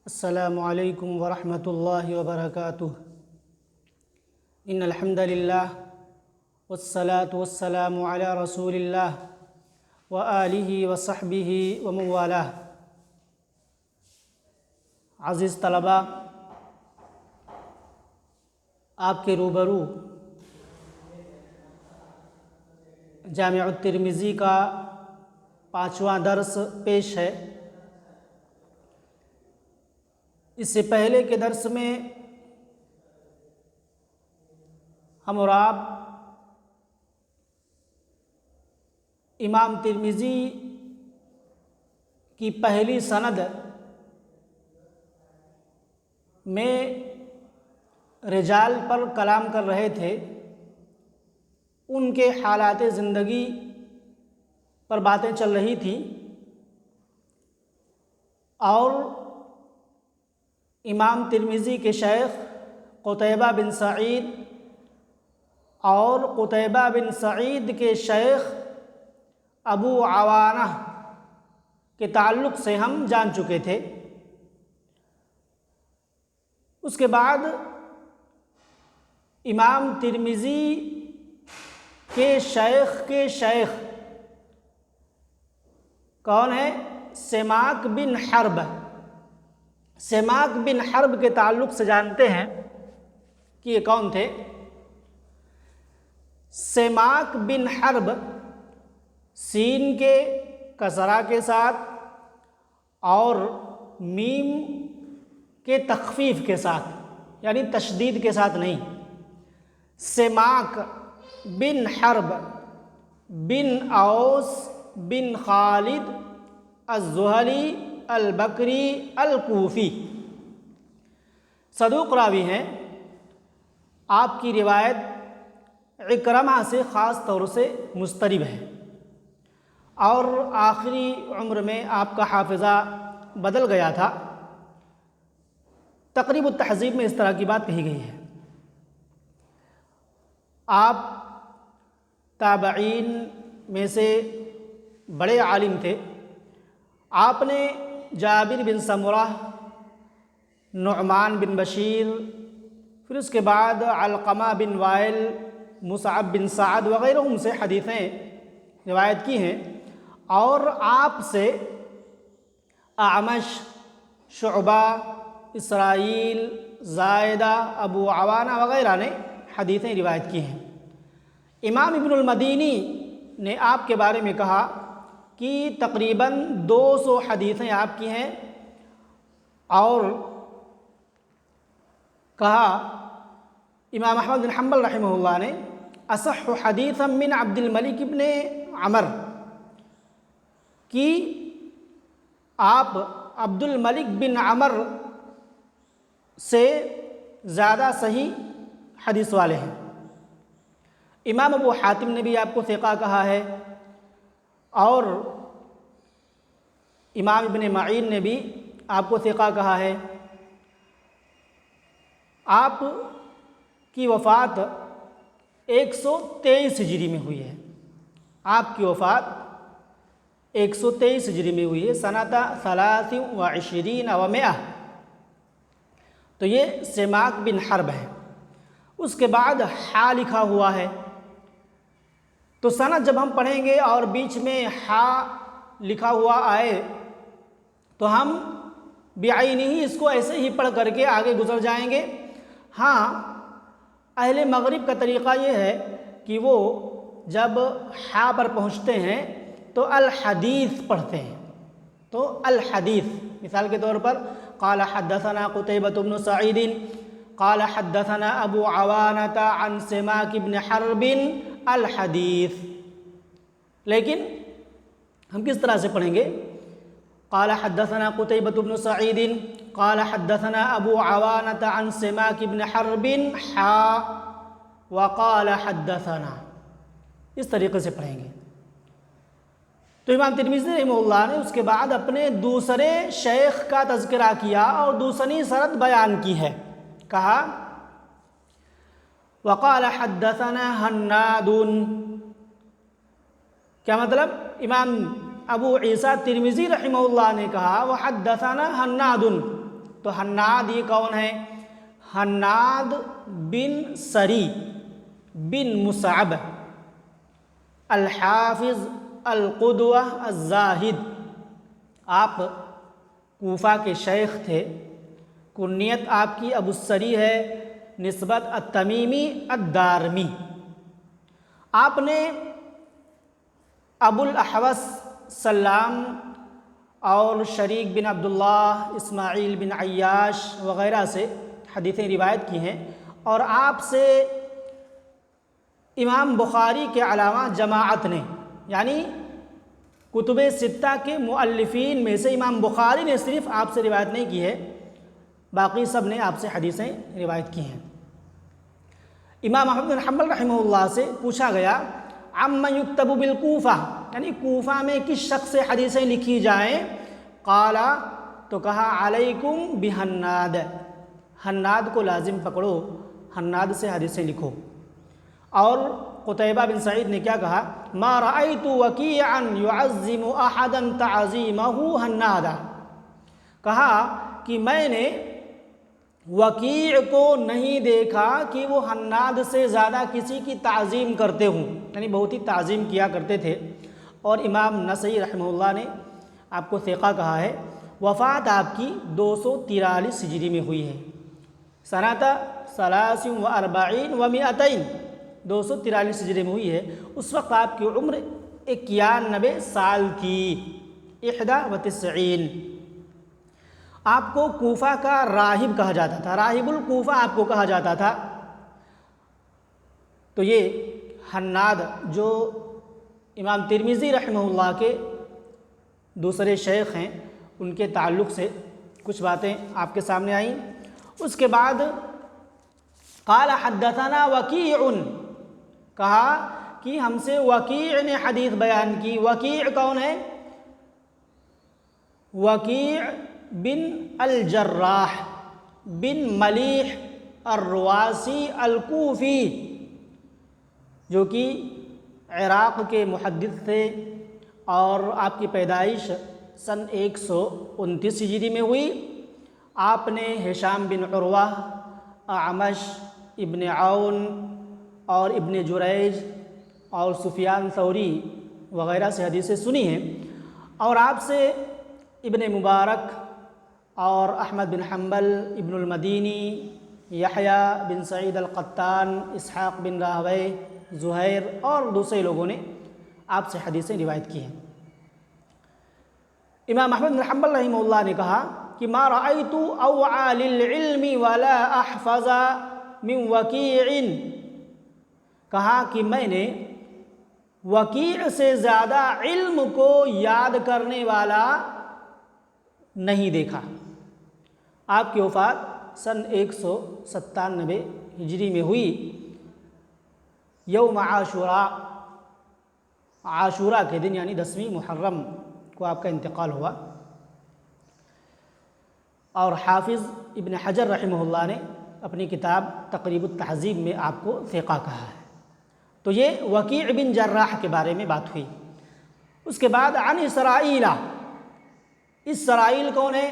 السلام علیکم ورحمۃ اللہ وبرکاتہ۔ ان الحمد للہ والصلاة والسلام علی رسول اللہ وآلہ وصحبہ ومن والہ۔ عزیز طلباء، آپ کے روبرو جامع الترمذی کا 5واں درس پیش ہے۔ اس سے پہلے کے درس میں ہم اور آپ امام ترمذی کی پہلی سند میں رجال پر کلام کر رہے تھے، ان کے حالات زندگی پر باتیں چل رہی تھیں، اور امام ترمذی کے شیخ قتیبہ بن سعید اور قتیبہ بن سعید کے شیخ ابو عوانہ کے تعلق سے ہم جان چکے تھے۔ اس کے بعد امام ترمذی کے شیخ کون ہے؟ سماک بن حرب۔ سماک بن حرب کے تعلق سے جانتے ہیں کہ یہ کون تھے؟ سماک بن حرب سین کے کسرہ کے ساتھ اور میم کے تخفیف کے ساتھ، یعنی تشدید کے ساتھ نہیں۔ سماک بن حرب بن اوس بن خالد الزہلی البکری الکوفی، صدوق راوی ہیں۔ آپ کی روایت عکرمہ سے خاص طور سے مضطرب ہے، اور آخری عمر میں آپ کا حافظہ بدل گیا تھا۔ تقریب التہذیب میں اس طرح کی بات کہی گئی ہے۔ آپ تابعین میں سے بڑے عالم تھے۔ آپ نے جابر بن سمرہ، نعمان بن بشیر، پھر اس کے بعد علقمہ بن وائل، مصعب بن سعد وغیرہ سے حدیثیں روایت کی ہیں، اور آپ سے اعمش، شعبہ، اسرائیل، زائدہ، ابو عوانہ وغیرہ نے حدیثیں روایت کی ہیں۔ امام ابن المدینی نے آپ کے بارے میں کہا کہ تقریباً 200 حدیثیں آپ کی ہیں، اور کہا امام احمد بن حنبل رحمہ اللہ نے اصح حدیثا من عبد الملک ابن عمر، کہ آپ عبد الملک بن عمر سے زیادہ صحیح حدیث والے ہیں۔ امام ابو حاتم نے بھی آپ کو ثقہ کہا ہے، اور امام ابن معین نے بھی آپ کو ثقہ کہا ہے۔ آپ کی وفات 123 ہجری میں ہوئی ہے۔ آپ کی وفات 123 ہجری میں ہوئی ہے، سنۃ 23 و 100۔ تو یہ سماک بن حرب ہے۔ اس کے بعد حا لکھا ہوا ہے، تو سند جب ہم پڑھیں گے اور بیچ میں حا لکھا ہوا آئے تو ہم بعینہ ہی اس کو ایسے ہی پڑھ کر کے آگے گزر جائیں گے۔ ہاں، اہل مغرب کا طریقہ یہ ہے کہ وہ جب حا پر پہنچتے ہیں تو الحدیث پڑھتے ہیں۔ تو الحدیث، مثال کے طور پر قال حدثنا قتیبۃ بن سعید قال حدثنا ابو عوانۃ عن سماک بن حرب الحدیث۔ لیکن ہم کس طرح سے پڑھیں گے؟ قال حدثنا قتیبۃ بن سعید قال حدثنا ابو عوانۃ عن سماک بن حرب حا وقال حدثنا، اس طریقے سے پڑھیں گے۔ تو امام ترمذی رحمہ اللہ نے اس کے بعد اپنے دوسرے شیخ کا تذکرہ کیا اور دوسری سند بیان کی ہے۔ کہا وقال حدثنا حناد، کیا مطلب؟ امام ابو عیسیٰ ترمذی رحمہ اللہ نے کہا وحدثنا حناد، تو حناد یہ کون ہے؟ حناد بن سری بن مصعب الحافظ القدوہ الزاہد، آپ کوفہ کے شیخ تھے، کنیت آپ کی ابو السری ہے، نسبت التمیمی الدارمی۔ آپ نے ابو الاحوص سلام اور شریک بن عبداللہ، اسماعیل بن عیاش وغیرہ سے حدیثیں روایت کی ہیں، اور آپ سے امام بخاری کے علاوہ جماعت نے، یعنی کتب ستہ کے مؤلفین میں سے امام بخاری نے صرف آپ سے روایت نہیں کی ہے، باقی سب نے آپ سے حدیثیں روایت کی ہیں۔ امام احمد بن حنبل رحمہ اللہ سے پوچھا گیا عمن یکتب بالکوفہ، یعنی کوفہ میں کس شخص سے حدیثیں لکھی جائیں؟ قال، تو کہا علیکم بحناد، حناد کو لازم پکڑو، حناد سے حدیثیں لکھو۔ اور قتیبہ بن سعید نے کیا کہا؟ ما رأیت وکیعا یعظم احدا تعظیمہ حنادا، کہا کہ میں نے وکیع کو نہیں دیکھا کہ وہ حناد سے زیادہ کسی کی تعظیم کرتے ہوں، یعنی بہت ہی تعظیم کیا کرتے تھے۔ اور امام نسائی رحمہ اللہ نے آپ کو ثقہ کہا ہے، وفات آپ کی 243 ہجری میں ہوئی ہے، سنۃ 43 و 200، 243 ہجری میں ہوئی ہے۔ اس وقت آپ کی عمر 91 سال تھی، 91۔ آپ کو کوفہ کا راہب کہا جاتا تھا، راہب الکوفہ آپ کو کہا جاتا تھا۔ تو یہ حناد جو امام ترمذی رحمہ اللہ کے دوسرے شیخ ہیں، ان کے تعلق سے کچھ باتیں آپ کے سامنے آئیں۔ اس کے بعد قال حدثنا وکیع، کہا کہ ہم سے وکیع نے حدیث بیان کی۔ وکیع کون ہے؟ وکیع بن الجراح بن ملیح الرواسی الکوفی، جو کہ عراق کے محدث تھے، اور آپ کی پیدائش سن 129 ہجری میں ہوئی۔ آپ نے ہشام بن عروہ، اعمش، ابن عون اور ابن جریج اور سفیان ثوری وغیرہ سے حدیثیں سنی ہیں، اور آپ سے ابن مبارک اور احمد بن حنبل، ابن المدینی، یحییٰ بن سعید القطان، اسحاق بن راہویہ، زہیر اور دوسرے لوگوں نے آپ سے حدیثیں روایت کی ہیں۔ امام احمد بن حنبل رحمہ اللہ نے کہا کہ ما رأیت اوعى للعلم ولا احفظ من وکیع، کہا کہ میں نے وکیع سے زیادہ علم کو یاد کرنے والا نہیں دیکھا۔ آپ کی وفات سن 197 ہجری میں ہوئی، یوم عاشوراء، عاشوراء کے دن یعنی 10ویں محرم کو آپ کا انتقال ہوا۔ اور حافظ ابن حجر رحمہ اللہ نے اپنی کتاب تقریب التہذیب میں آپ کو ثقہ کہا ہے۔ تو یہ وکیع بن جراح کے بارے میں بات ہوئی۔ اس کے بعد عن اسرائیل، اسرائیل کون ہے؟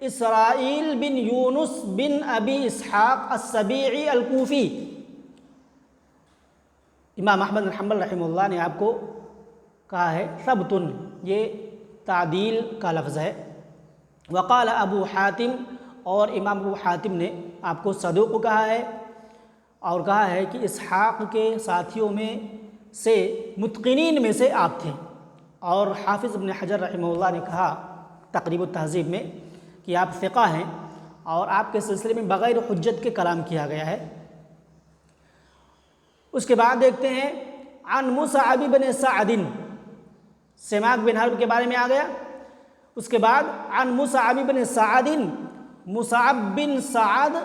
اسرائیل بن یونس بن ابی اسحاق السبیعی الکوفی۔ امام احمد بن حنبل رحمہ اللہ نے آپ کو کہا ہے ثبتن، یہ تعدیل کا لفظ ہے۔ وقال ابو حاتم، اور امام ابو حاتم نے آپ کو صدوق کہا ہے، اور کہا ہے کہ اسحاق کے ساتھیوں میں سے متقنین میں سے آپ تھے۔ اور حافظ ابن حجر رحمہ اللہ نے کہا تقریب التہذیب میں کہ آپ ثقہ ہیں، اور آپ کے سلسلے میں بغیر حجت کے کلام کیا گیا ہے۔ اس کے بعد دیکھتے ہیں عن مصعب بن سعد، سماک بن حرب کے بارے میں آ گیا۔ اس کے بعد عن مصعب بن سعد، مصعب بن سعد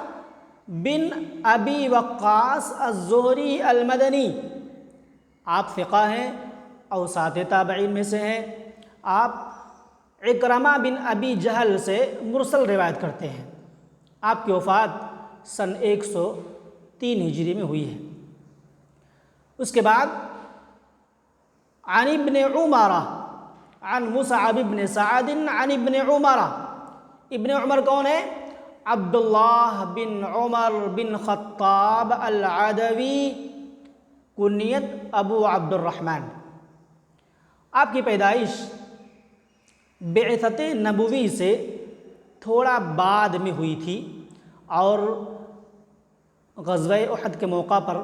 بن ابی وقاص الزہری المدنی، آپ ثقہ ہیں، اوساط تابعین میں سے ہیں۔ آپ عکرمہ بن ابی جہل سے مرسل روایت کرتے ہیں۔ آپ کی وفات سن 103 ہجری میں ہوئی ہے۔ اس کے بعد عن ابن عمر، عن مصعب بن سعد عن ابن عمر، ابن عمر کون ہے؟ عبداللہ بن عمر بن خطاب العدوی، کنیت ابو عبد الرحمن۔ آپ کی پیدائش بعثت نبوی سے تھوڑا بعد میں ہوئی تھی، اور غزوہ احد کے موقع پر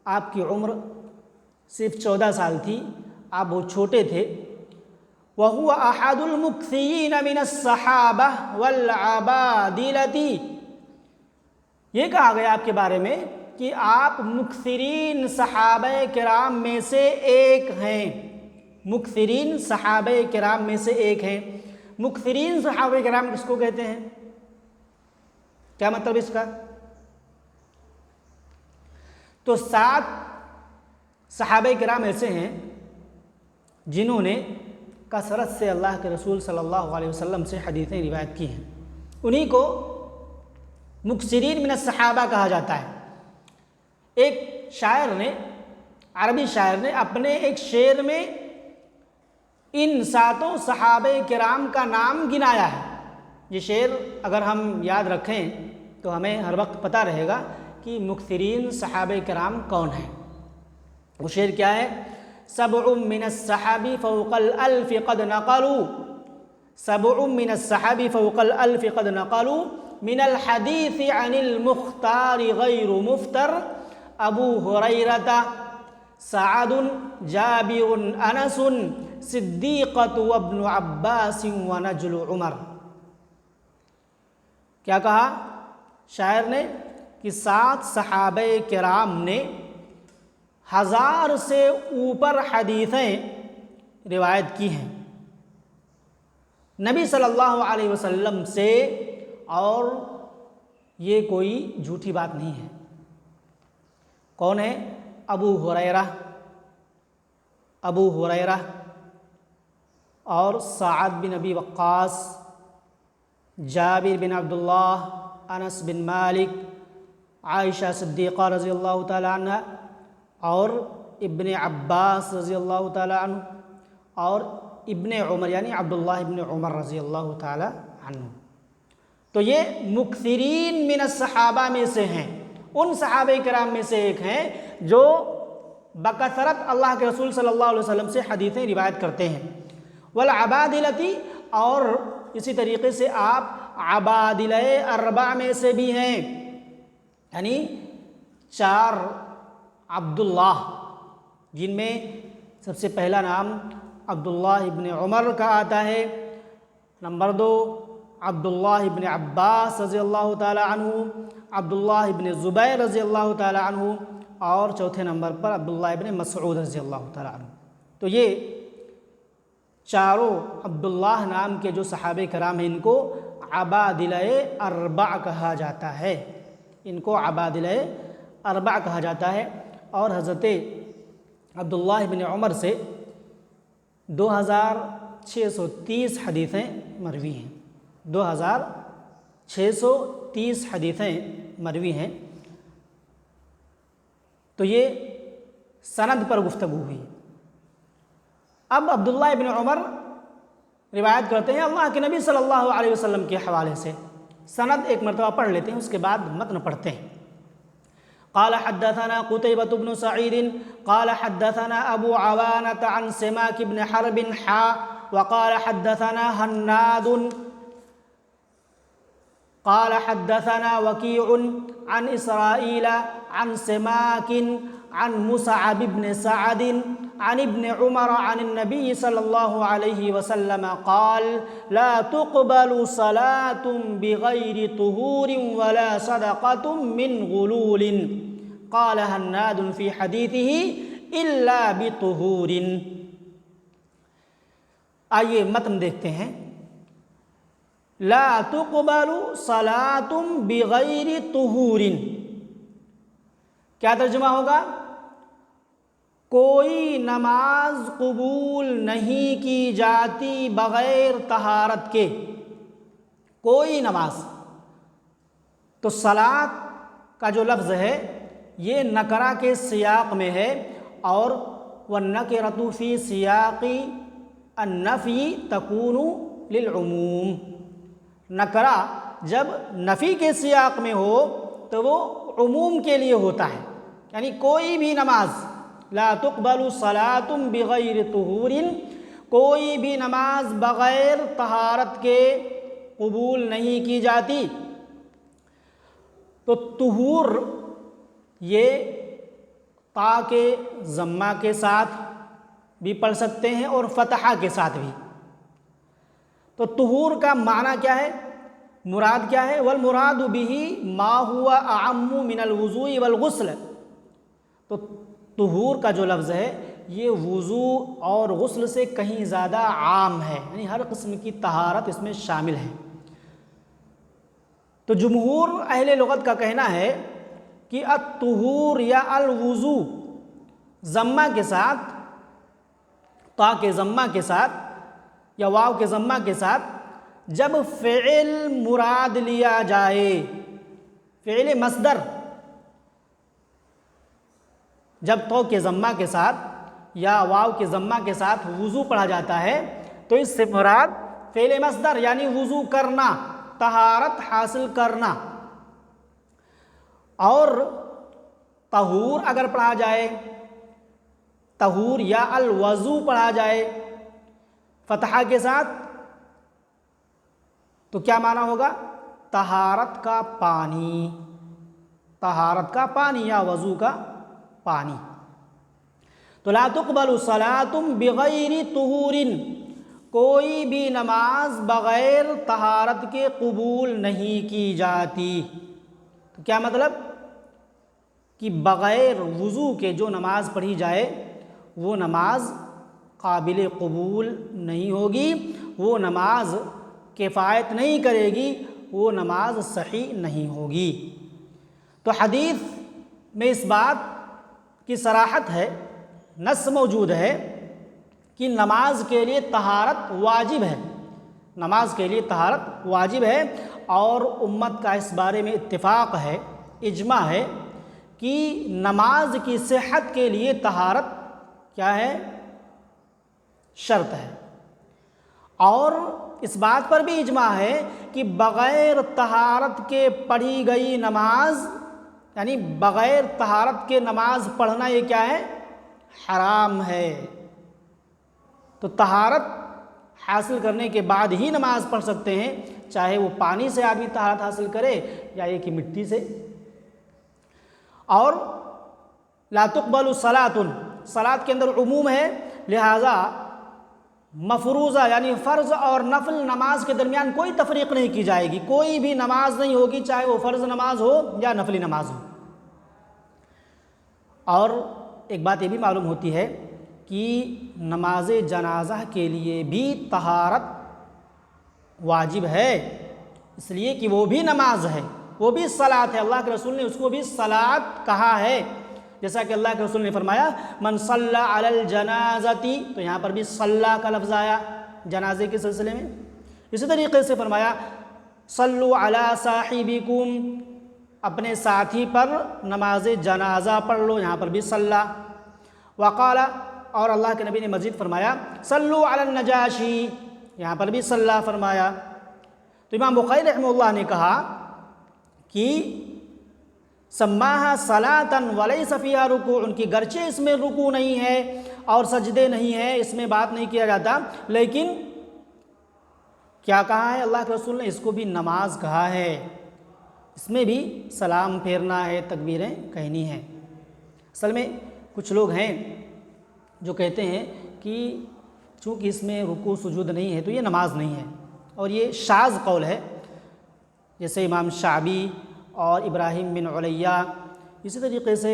آپ کی عمر صرف 14 سال تھی، آپ بہت چھوٹے تھے۔ وَهُوَ أَحَدُ الْمُكْثِرِينَ مِنَ الصَّحَابَةِ وَالْعَبَادِلَةِ، یہ کہا گیا آپ کے بارے میں کہ آپ مکثرین صحابہ کرام میں سے ایک ہیں، مکثرین صحابہ کرام میں سے ایک ہیں۔ مکثرین صحابہ کرام کس کو کہتے ہیں؟ کیا مطلب اس کا؟ تو 7 صحابہ کرام ایسے ہیں جنہوں نے کثرت سے اللہ کے رسول صلی اللہ علیہ وسلم سے حدیثیں روایت کی ہیں، انہی کو مکثرین من الصحابہ کہا جاتا ہے۔ ایک شاعر نے، عربی شاعر نے اپنے ایک شعر میں ان 7 صحابہ کرام کا نام گنایا ہے۔ یہ شعر اگر ہم یاد رکھیں تو ہمیں ہر وقت پتہ رہے گا کہ مکثرین صحابہ کرام کون ہیں۔ وہ شعر کیا ہے؟ سبع من الصحاب فوق الالف قد نقلوا، سبع من الصحاب فوق الالف قد نقلوا، من الحدیث عن المختار غیر مفتر، ابو ہریرہ، سعد، جابر، انس، صدیقۃ وابن عباس ونجل عمر۔ کیا کہا شاعر نے؟ کہ 7 صحابہ کرام نے 1000 سے اوپر حدیثیں روایت کی ہیں نبی صلی اللہ علیہ وسلم سے، اور یہ کوئی جھوٹی بات نہیں ہے۔ کون ہے؟ ابو ہریرہ، ابو ہریرہ اور سعد بن ابی وقاص، جابر بن عبداللہ، انس بن مالک، عائشہ صدیقہ رضی اللہ تعالی عنہ، اور ابن عباس رضی اللہ تعالی عنہ، اور ابن عمر یعنی عبداللہ ابن عمر رضی اللہ تعالی عنہ۔ تو یہ مکثرین من الصحابہ میں سے ہیں، ان صحابہ کرام میں سے ایک ہیں جو بکثرت اللہ کے رسول صلی اللہ علیہ وسلم سے حدیثیں روایت کرتے ہیں۔ والعبادلتی، اور اسی طریقے سے آپ عبادلہ 4 میں سے بھی ہیں، یعنی 4 عبداللہ، جن میں سب سے پہلا نام عبداللہ ابن عمر کا آتا ہے، نمبر 2 عبداللہ ابن عباس رضی اللہ تعالی عنہ، عبداللہ ابن زبیر رضی اللہ تعالی عنہ، اور چوتھے نمبر پر عبداللہ ابن مسعود رضی اللہ تعالی عنہ۔ تو یہ چاروں عبداللہ نام کے جو صحابہ کرام ہیں ان کو عبادلہ 4 کہا جاتا ہے، ان کو عبادلہ 4 کہا جاتا ہے۔ اور حضرت عبداللہ ابن عمر سے 2630 حدیثیں مروی ہیں، 2630 حدیثیں مروی ہیں۔ تو یہ سند پر گفتگو ہوئی۔ اب عبداللہ ابن عمر روایت کرتے ہیں اللہ کے نبی صلی اللہ علیہ وسلم کے حوالے سے۔ سند ایک مرتبہ پڑھ لیتے ہیں، اس کے بعد متن پڑھتے ہیں۔ قال حدثنا قتيبة بن سعيد قال حدثنا أبو عوانة عن سماك بن حرب وقال حدثنا هناد قال حدثنا وكيع عن إسرائيل عن سماك عن مصعب بن سعد عن ابن عمر عن النبي صلى الله عليه وسلم قال لا تقبل صلاة بغير طهور ولا صدقة من غلول قال هناد في حديثه إلا بطهور۔ آئیے متن دیکھتے ہیں۔ لا تقبل صلاة بغیر طہور، کیا ترجمہ ہوگا؟ کوئی نماز قبول نہیں کی جاتی بغیر طہارت کے، کوئی نماز۔ تو صلاۃ کا جو لفظ ہے یہ نکرہ کے سیاق میں ہے، اور والنکرۃ فی سیاق النفی تکون للعموم۔ نکرہ جب نفی کے سیاق میں ہو تو وہ عموم کے لیے ہوتا ہے، یعنی کوئی بھی نماز، لا تقبل صلاۃ بغیر طہور، کوئی بھی نماز بغیر طہارت کے قبول نہیں کی جاتی۔ تو طہور یہ تا کے ضمہ کے ساتھ بھی پڑھ سکتے ہیں اور فتحہ کے ساتھ بھی۔ تو طہور کا معنی کیا ہے، مراد کیا ہے؟ والمراد به ما هو اعم من الوضوء والغسل۔ تو طہور کا جو لفظ ہے یہ وضو اور غسل سے کہیں زیادہ عام ہے، یعنی ہر قسم کی طہارت اس میں شامل ہے۔ تو جمہور اہل لغت کا کہنا ہے کہ الطہور یا الوضو ضمہ کے ساتھ، تا کے ضمہ کے ساتھ یا واو کے ضمہ کے ساتھ جب فعل مراد لیا جائے، فعل مصدر جب تو کے ضمہ کے ساتھ یا واو کے ضمہ کے ساتھ وضو پڑھا جاتا ہے تو اس سے مراد فعل مصدر یعنی وضو کرنا، طہارت حاصل کرنا۔ اور طہور اگر پڑھا جائے، طہور یا الوضو پڑھا جائے فتحہ کے ساتھ تو کیا معنی ہوگا؟ طہارت کا پانی، طہارت کا پانی یا وضو کا پانی۔ تو لا تقبل صلاۃ بغیر طہور، کوئی بھی نماز بغیر طہارت کے قبول نہیں کی جاتی۔ تو کیا مطلب کہ بغیر وضو کے جو نماز پڑھی جائے وہ نماز قابل قبول نہیں ہوگی، وہ نماز کفایت نہیں کرے گی، وہ نماز صحیح نہیں ہوگی۔ تو حدیث میں اس بات کی صراحت ہے، نص موجود ہے کہ نماز کے لیے طہارت واجب ہے، نماز کے لیے طہارت واجب ہے، اور امت کا اس بارے میں اتفاق ہے، اجماع ہے کہ نماز کی صحت کے لیے طہارت کیا ہے؟ شرط ہے۔ اور اس بات پر بھی اجماع ہے کہ بغیر طہارت کے پڑھی گئی نماز، یعنی بغیر طہارت کے نماز پڑھنا یہ کیا ہے؟ حرام ہے۔ تو طہارت حاصل کرنے کے بعد ہی نماز پڑھ سکتے ہیں، چاہے وہ پانی سے آدمی طہارت حاصل کرے یا یہ کہ مٹی سے۔ اور لا تقبل صلاۃ، صلاۃ کے اندر عموم ہے، لہٰذا مفروضہ یعنی فرض اور نفل نماز کے درمیان کوئی تفریق نہیں کی جائے گی، کوئی بھی نماز نہیں ہوگی چاہے وہ فرض نماز ہو یا نفلی نماز ہو۔ اور ایک بات یہ بھی معلوم ہوتی ہے کہ نماز جنازہ کے لیے بھی طہارت واجب ہے، اس لیے کہ وہ بھی نماز ہے، وہ بھی صلاۃ ہے، اللہ کے رسول نے اس کو بھی صلاۃ کہا ہے، جیسا کہ اللہ کے رسول نے فرمایا من صلی علی الجنازۃ، تو یہاں پر بھی صلی کا لفظ آیا جنازے کے سلسلے میں۔ اسی طریقے سے فرمایا صلو علی صاحبکم، اپنے ساتھی پر نماز جنازہ پڑھ لو، یہاں پر بھی صلی۔ وقال، اور اللہ کے نبی نے مزید فرمایا صلو علی النجاشی، یہاں پر بھی صلی فرمایا۔ تو امام بخاری رحمہ اللہ نے کہا کہ سماہا صلاۃً ولیس فیہا رکوع، ان کی گرچہ اس میں رکوع نہیں ہے اور سجدے نہیں ہے، اس میں بات نہیں کیا جاتا، لیکن کیا کہا ہے اللہ کے رسول نے؟ اس کو بھی نماز کہا ہے، اس میں بھی سلام پھیرنا ہے، تکبیریں کہنی ہیں۔ اصل میں کچھ لوگ ہیں جو کہتے ہیں کہ چونکہ اس میں رکوع سجود نہیں ہے تو یہ نماز نہیں ہے، اور یہ شاذ قول ہے، جیسے امام شعبی اور ابراہیم بن علیہ، اسی طریقے سے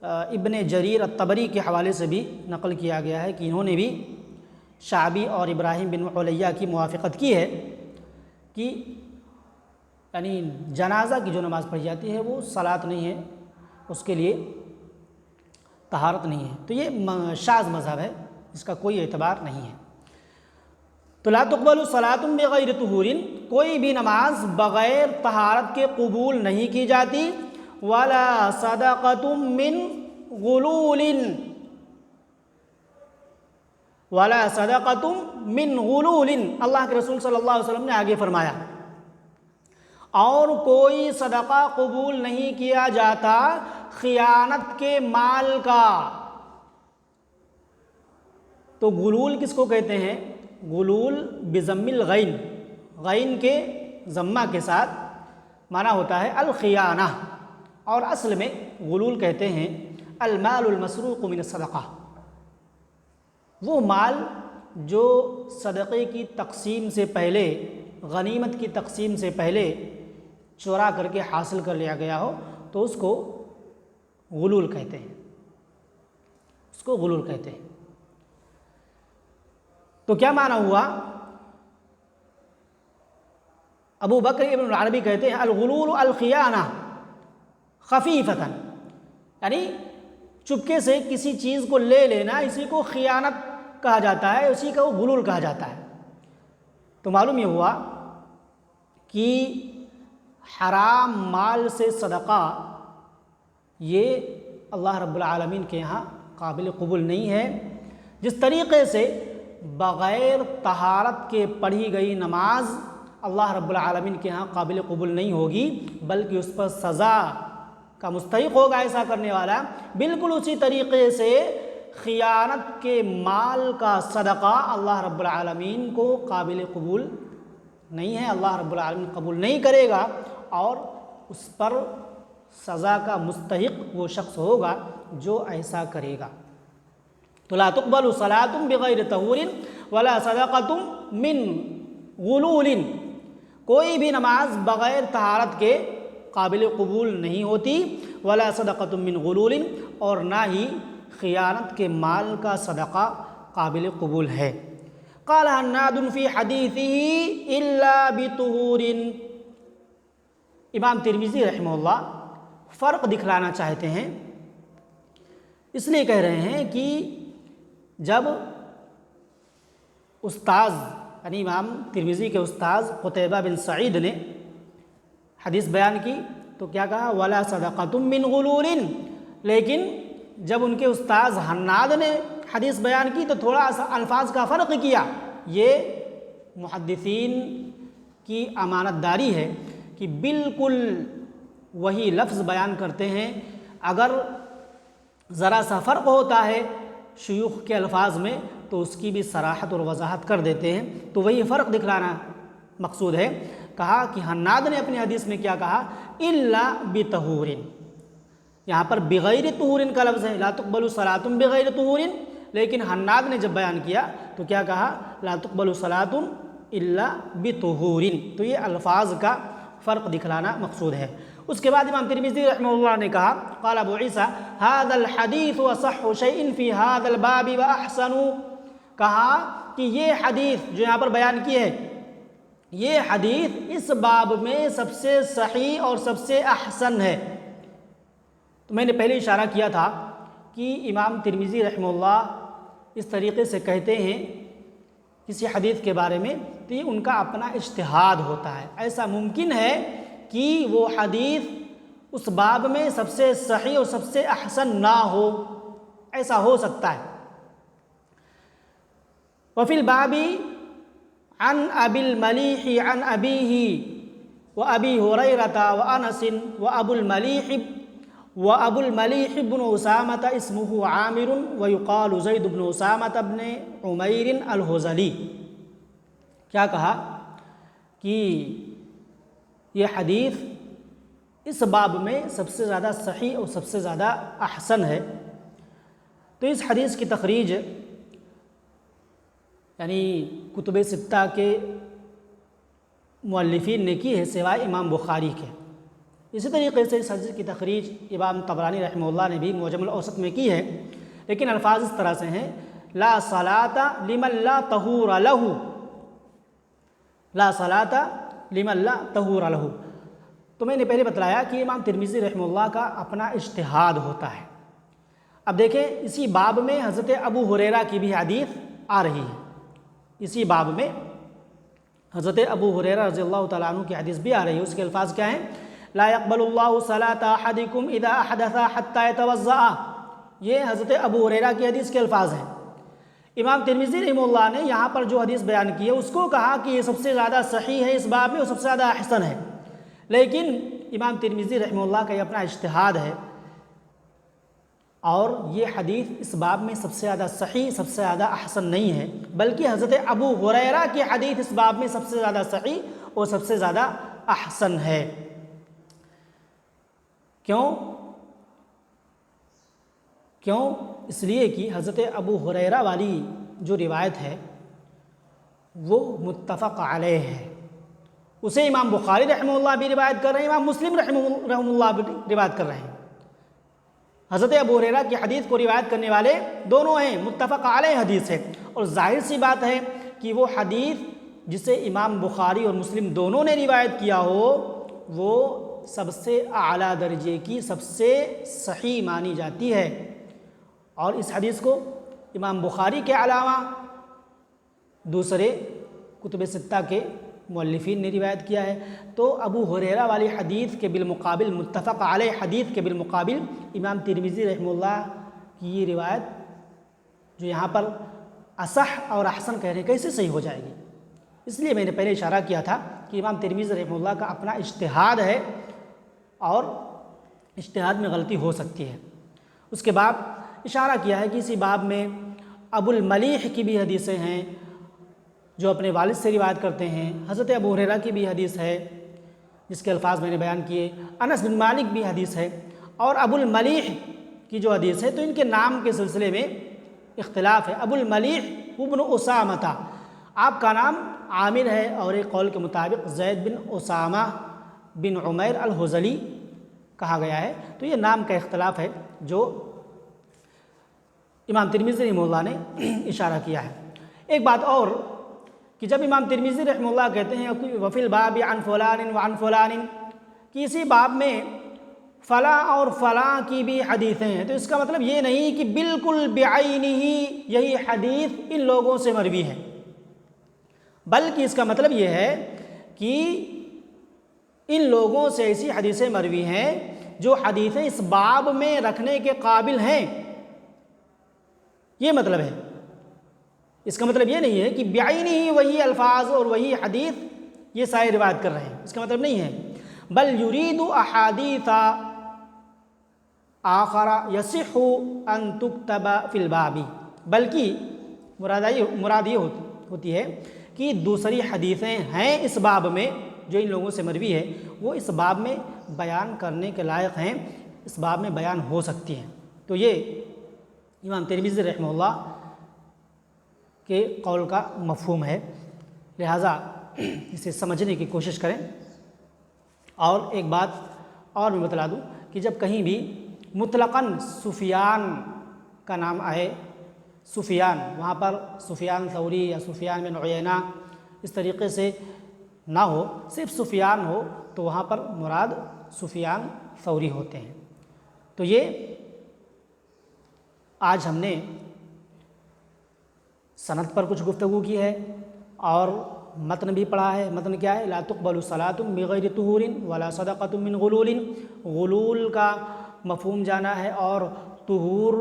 ابن جریر الطبری کے حوالے سے بھی نقل کیا گیا ہے کہ انہوں نے بھی شعبی اور ابراہیم بن علیہ کی موافقت کی ہے کہ یعنی جنازہ کی جو نماز پڑھی جاتی ہے وہ صلاۃ نہیں ہے، اس کے لیے طہارت نہیں ہے، تو یہ شاذ مذہب ہے، اس کا کوئی اعتبار نہیں ہے۔ تو لا تقبل صلاۃ بغیر طہور، کوئی بھی نماز بغیر طہارت کے قبول نہیں کی جاتی۔ ولا صدقۃ من غلول، ولا صدقۃ من غلول، اللہ کے رسول صلی اللہ علیہ وسلم نے آگے فرمایا اور کوئی صدقہ قبول نہیں کیا جاتا خیانت کے مال کا۔ تو غلول کس کو کہتے ہیں؟ غلول بضم الغین، غین کے ضمہ کے ساتھ معنی ہوتا ہے الخیانہ، اور اصل میں غلول کہتے ہیں المال المسروق من الصدقہ، وہ مال جو صدقے کی تقسیم سے پہلے، غنیمت کی تقسیم سے پہلے چورا کر کے حاصل کر لیا گیا ہو تو اس کو غلول کہتے ہیں، اس کو غلول کہتے ہیں۔ تو کیا معنی ہوا؟ ابو بکر ابن العربی کہتے ہیں الغلول الخیانہ خفیفتاً، یعنی چپکے سے کسی چیز کو لے لینا، اسی کو خیانت کہا جاتا ہے، اسی کو غلول کہا جاتا ہے۔ تو معلوم یہ ہوا کہ حرام مال سے صدقہ یہ اللہ رب العالمین کے یہاں قابل قبول نہیں ہے۔ جس طریقے سے بغیر طہارت کے پڑھی گئی نماز اللہ رب العالمین کے ہاں قابل قبول نہیں ہوگی، بلکہ اس پر سزا کا مستحق ہوگا ایسا کرنے والا، بالکل اسی طریقے سے خیانت کے مال کا صدقہ اللہ رب العالمین کو قابل قبول نہیں ہے، اللہ رب العالمین قبول نہیں کرے گا، اور اس پر سزا کا مستحق وہ شخص ہوگا جو ایسا کرے گا۔ تو لا تقبل صلاۃ بغیر طہور ولا صدقۃ من غلول، کوئی بھی نماز بغیر طہارت کے قابل قبول نہیں ہوتی، ولا صدقۃ من غلول، اور نہ ہی خیانت کے مال کا صدقہ قابل قبول ہے۔ قال حناد فی حدیثہ الا بطہور، امام ترمذی رحمہ اللہ فرق دکھلانا چاہتے ہیں، اس لیے کہہ رہے ہیں کہ جب استاذ یعنی امام ترمذی کے استاذ قتیبہ بن سعید نے حدیث بیان کی تو کیا کہا؟ ولا صدقۃ من غلول، لیکن جب ان کے استاذ حناد نے حدیث بیان کی تو تھوڑا سا الفاظ کا فرق کیا۔ یہ محدثین کی امانت داری ہے کہ بالکل وہی لفظ بیان کرتے ہیں، اگر ذرا سا فرق ہوتا ہے شیوخ کے الفاظ میں تو اس کی بھی صراحت اور وضاحت کر دیتے ہیں، تو وہی فرق دکھلانا مقصود ہے۔ کہا کہ حناد نے اپنی حدیث میں کیا کہا؟ الا بطہور، یہاں پر بغیر طہور کا لفظ ہے، لا تقبل صلاۃ بغیر طہور، لیکن حناد نے جب بیان کیا تو کیا کہا؟ لا تقبل صلاۃ الا بطہور، تو یہ الفاظ کا فرق دکھلانا مقصود ہے۔ اس کے بعد امام ترمذی رحمہ اللہ نے کہا قال ابو عیسیٰ ھذا الحدیث اصح شیء فی ھذا الباب واحسن، کہا کہ یہ حدیث جو یہاں پر بیان کی ہے، یہ حدیث اس باب میں سب سے صحیح اور سب سے احسن ہے۔ تو میں نے پہلے اشارہ کیا تھا کہ امام ترمذی رحمہ اللہ اس طریقے سے کہتے ہیں کسی حدیث کے بارے میں تو یہ ان کا اپنا اجتہاد ہوتا ہے، ایسا ممکن ہے کہ وہ حدیث اس باب میں سب سے صحیح اور سب سے احسن نہ ہو، ایسا ہو سکتا ہے۔ وفی الباب عن ابی الملیح عن ابیہ وابی ہریرۃ وانس وابو الملیح بن اسامۃ اسمہ عامر ویقال زید بن اسامۃ بن عمیر الہذلی، کیا کہا کہ یہ حدیث اس باب میں سب سے زیادہ صحیح اور سب سے زیادہ احسن ہے۔ تو اس حدیث کی تخریج یعنی کتب ستہ کے مؤلفین نے کی ہے سوائے امام بخاری کے۔ اسی طریقے سے اس حدیث کی تخریج امام طبرانی رحمہ اللہ نے بھی معجم الاوسط میں کی ہے، لیکن الفاظ اس طرح سے ہیں لا صلاۃ لمن لا طہور لہ، لا صلاۃ لمن لا طہور لہ۔ تو میں نے پہلے بتلایا کہ امام ترمذی رحمہ اللہ کا اپنا اجتہاد ہوتا ہے۔ اب دیکھیں اسی باب میں حضرت ابو ہریرہ کی بھی حدیث آ رہی ہے، اسی باب میں حضرت ابو ہریرہ رضی اللہ تعالیٰ عنہ کی حدیث بھی آ رہی ہے۔ اس کے الفاظ کیا ہیں؟ لا يقبل اللہ صلاۃ احدکم اذا احدث حتى يتوضأ، یہ حضرت ابو ہریرہ کی حدیث کے الفاظ ہیں۔ امام ترمذی رحمہ اللہ نے یہاں پر جو حدیث بیان کی ہے اس کو کہا کہ یہ سب سے زیادہ صحیح ہے اس باب میں اور سب سے زیادہ احسن ہے، لیکن امام ترمذی رحمہ اللہ کا یہ اپنا اجتہاد ہے، اور یہ حدیث اس باب میں سب سے زیادہ صحیح، سب سے زیادہ احسن نہیں ہے، بلکہ حضرت ابو ہریرہ کی حدیث اس باب میں سب سے زیادہ صحیح اور سب سے زیادہ احسن ہے۔ کیوں؟ اس لیے کہ حضرت ابو ہریرہ والی جو روایت ہے وہ متفق علیہ ہے، اسے امام بخاری رحمہ اللہ بھی روایت کر رہے ہیں، امام مسلم رحمہ اللہ بھی روایت کر رہے ہیں۔ حضرت ابو ہریرہ کی حدیث کو روایت کرنے والے دونوں ہیں، متفق علیہ حدیث ہے، اور ظاہر سی بات ہے کہ وہ حدیث جسے امام بخاری اور مسلم دونوں نے روایت کیا ہو وہ سب سے اعلیٰ درجے کی، سب سے صحیح مانی جاتی ہے، اور اس حدیث کو امام بخاری کے علاوہ دوسرے کتب ستہ کے مؤلفین نے روایت کیا ہے۔ تو ابو ہریرہ والی حدیث کے بالمقابل، متفق علیہ حدیث کے بالمقابل امام ترمذی رحمہ اللہ کی یہ روایت جو یہاں پر اصح اور احسن کہہ رہے ہیں کیسے صحیح ہو جائے گی؟ اس لیے میں نے پہلے اشارہ کیا تھا کہ امام ترمذی رحمہ اللہ کا اپنا اجتہاد ہے، اور اجتہاد میں غلطی ہو سکتی ہے۔ اس کے بعد اشارہ کیا ہے کہ اسی باب میں ابو الملیح کی بھی حدیثیں ہیں جو اپنے والد سے روایت کرتے ہیں، حضرت ابو ہریرہ کی بھی حدیث ہے جس کے الفاظ میں نے بیان کیے، انس بن مالک بھی حدیث ہے، اور ابو الملیح کی جو حدیث ہے تو ان کے نام کے سلسلے میں اختلاف ہے۔ ابو الملیح ابن اسامہ، آپ کا نام عامر ہے، اور ایک قول کے مطابق زید بن اسامہ بن عمیر الحذلی کہا گیا ہے، تو یہ نام کا اختلاف ہے جو امام ترمذی رحمہ اللہ نے اشارہ کیا ہے۔ ایک بات اور کہ جب امام ترمذی رحمہ اللہ کہتے ہیں وفی الباب عن فلان وعن فلان، کہ اسی باب میں فلاں اور فلاں کی بھی حدیثیں ہیں، تو اس کا مطلب یہ نہیں کہ بالکل بعینہ یہی حدیث ان لوگوں سے مروی ہے، بلکہ اس کا مطلب یہ ہے کہ ان لوگوں سے ایسی حدیثیں مروی ہیں جو حدیثیں اس باب میں رکھنے کے قابل ہیں، یہ مطلب ہے۔ اس کا مطلب یہ نہیں ہے کہ بعینہ ہی وہی الفاظ اور وہی حدیث یہ سارے روایت کر رہے ہیں، اس کا مطلب نہیں ہے، بل یرید احادیث آخر یصح ان تکتب فی الباب، بلکہ مراد یہ ہوتی ہے کہ دوسری حدیثیں ہیں اس باب میں جو ان لوگوں سے مروی ہے، وہ اس باب میں بیان کرنے کے لائق ہیں، اس باب میں بیان ہو سکتی ہیں۔ تو یہ امام ترمذی رحمہ اللہ کے قول کا مفہوم ہے، لہٰذا اسے سمجھنے کی کوشش کریں۔ اور ایک بات اور میں بتلا دوں کہ جب کہیں بھی مطلقاً سفیان کا نام آئے، سفیان، وہاں پر سفیان ثوری یا سفیان بن عیینہ اس طریقے سے نہ ہو، صرف سفیان ہو، تو وہاں پر مراد سفیان ثوری ہوتے ہیں۔ تو یہ آج ہم نے سند پر کچھ گفتگو کی ہے، اور متن بھی پڑھا ہے۔ متن کیا ہے؟ لا تقبل صلاۃ بغیر طہور ولا صدقۃ من غلول، غلول کا مفہوم جانا ہے، اور طہور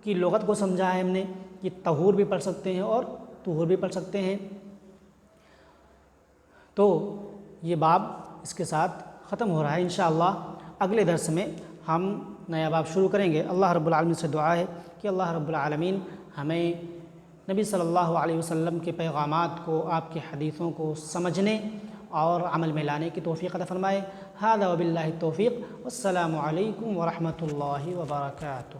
کی لغت کو سمجھا ہے ہم نے کہ طہور بھی پڑھ سکتے ہیں اور طہور بھی پڑھ سکتے ہیں۔ تو یہ باب اس کے ساتھ ختم ہو رہا ہے، انشاءاللہ اگلے درس میں ہم نیا باب شروع کریں گے۔ اللہ رب العالمین سے دعا ہے کہ اللہ رب العالمین ہمیں نبی صلی اللہ علیہ وسلم کے پیغامات کو، آپ کی حدیثوں کو سمجھنے اور عمل میں لانے کی توفیق عطا فرمائے۔ ھذا وباللہ التوفیق، والسلام علیکم ورحمۃ اللہ وبرکاتہ۔